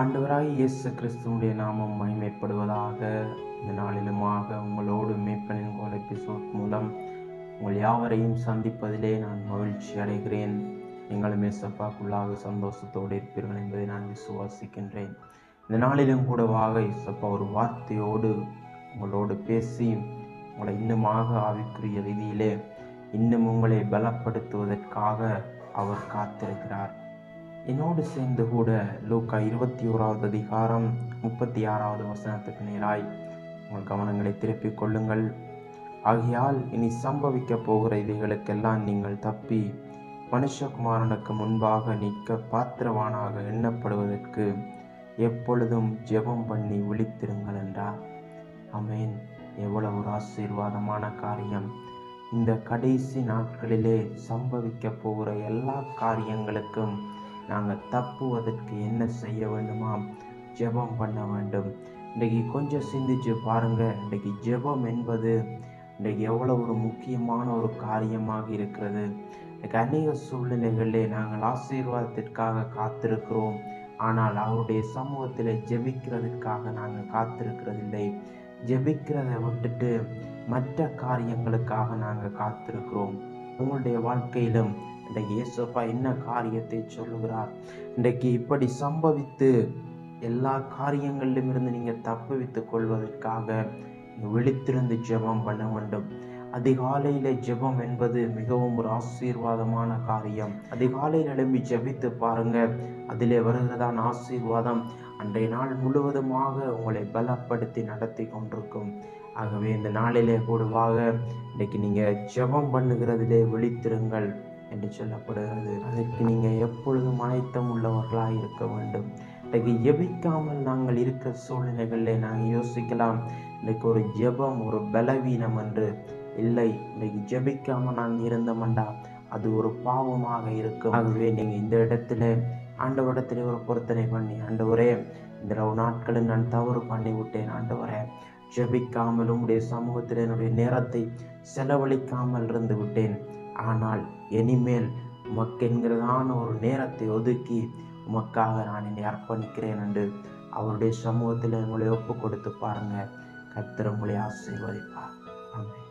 ஆண்டவராகிய இயேசு கிறிஸ்துவுடைய நாமம் மகிமைப்படுவதாக. இந்த நாளிலுமாக உங்களோடு மேய்ப்பனின் கோல் எபிசோட் மூலம் உங்கள் யாவரையும் சந்திப்பதிலே நான் மகிழ்ச்சி அடைகிறேன். நீங்களும் இயேசப்பாக்குள்ளாக சந்தோஷத்தோடு இருப்பீர்கள் என்பதை நான் விசுவாசிக்கின்றேன். இந்த நாளிலும் கூடவாக இயேசப்பா ஒரு வார்த்தையோடு உங்களோடு பேசி உங்களை இன்னுமாக ஆவிக்குரிய ரீதியிலே இன்னும் உங்களை பலப்படுத்துவதற்காக அவர் காத்திருக்கிறார். என்னோடு சேர்ந்து கூட லூக்கா 21வது அதிகாரம் 36வது வசனத்துக்கு நேராய் உங்கள் கவனங்களை திருப்பிக் கொள்ளுங்கள். ஆகையால் இனி சம்பவிக்க போகிற இவைகளுக்கெல்லாம் நீங்கள் தப்பி மனுஷகுமாரனுக்கு முன்பாக நிற்க பாத்திரவானாக எண்ணப்படுவதற்கு எப்பொழுதும் ஜெபம் பண்ணி விழித்திருங்கள் என்றார். ஆமென். எவ்வளவு ஒரு ஆசீர்வாதமான காரியம்! இந்த கடைசி நாட்களிலே சம்பவிக்க போகிற எல்லா காரியங்களுக்கும் நாங்கள் தப்புவதற்கு என்ன செய்ய வேண்டுமா? ஜெபம் பண்ண வேண்டும். இன்றைக்கு கொஞ்சம் சிந்திச்சு பாருங்க. இன்றைக்கு ஜெபம் என்பது இன்றைக்கு எவ்வளோ ஒரு முக்கியமான ஒரு காரியமாக இருக்கிறது. இன்றைக்கு அநேக சூழ்நிலைகளிலே நாங்கள் ஆசீர்வாதத்திற்காக காத்திருக்கிறோம், ஆனால் அவருடைய சமூகத்தில் ஜெபிக்கிறதுக்காக நாங்கள் காத்திருக்கிறதில்லை. ஜெபிக்கிறதை விட்டுட்டு மற்ற காரியங்களுக்காக நாங்கள் காத்திருக்கிறோம். உங்களுடைய வாழ்க்கையிலும் இன்றைக்கு இயேசுப்பா என்ன காரியத்தை சொல்லுகிறார்? இன்றைக்கு இப்படி சம்பவித்து எல்லா காரியங்களிலும் இருந்து நீங்கள் தப்புவித்துக் கொள்வதற்காக விழித்திருந்து ஜெபம் பண்ண வேண்டும். அதிகாலையில ஜெபம் என்பது மிகவும் ஒரு ஆசீர்வாதமான காரியம். அதிகாலையில் எழும்பி ஜெபித்து பாருங்க, அதிலே வருகிறதான் ஆசீர்வாதம் அன்றைய நாள் முழுவதுமாக உங்களை பலப்படுத்தி நடத்தி கொண்டிருக்கும். ஆகவே இந்த நாளிலே கூடவாக இன்றைக்கு நீங்கள் ஜெபம் பண்ணுகிறதிலே விழித்திருங்கள் என்று சொல்லப்படுகிறது. அதற்கு நீங்கள் எப்பொழுதும் ஆயத்தம் உள்ளவர்களாக இருக்க வேண்டும். இன்றைக்கு ஜெபிக்காமல் நாங்கள் இருக்கிற சூழ்நிலைகளில் நாங்கள் யோசிக்கலாம், இன்றைக்கு ஒரு ஜெபம் ஒரு பலவீனம் என்று. இல்லை, இன்றைக்கு ஜெபிக்காமல் நாங்கள் இருந்தோம்டா அது ஒரு பாவமாக இருக்கும். ஆகவே நீங்கள் இந்த இடத்துல ஆண்டவரிடத்தில் ஒரு பொருத்தனை பண்ணி, ஆண்டவரே இந்த நாட்களில் நான் தவறு பண்ணி விட்டேன், ஆண்டவரே ஜெபிக்காமல் உம்முடைய சமூகத்தில் என்னுடைய நேரத்தை செலவழிக்காமல் இருந்து விட்டேன், ஆனால் இனிமேல் உமக்கென்கிறதான ஒரு நேரத்தை ஒதுக்கி உமக்காக நான் என்னை அர்ப்பணிக்கிறேன் என்று அவருடைய சமூகத்தில் உங்களை ஒப்பு கொடுத்து பாருங்க. கர்த்தர் உங்களை ஆசீர்வதிப்பார். ஆமென்.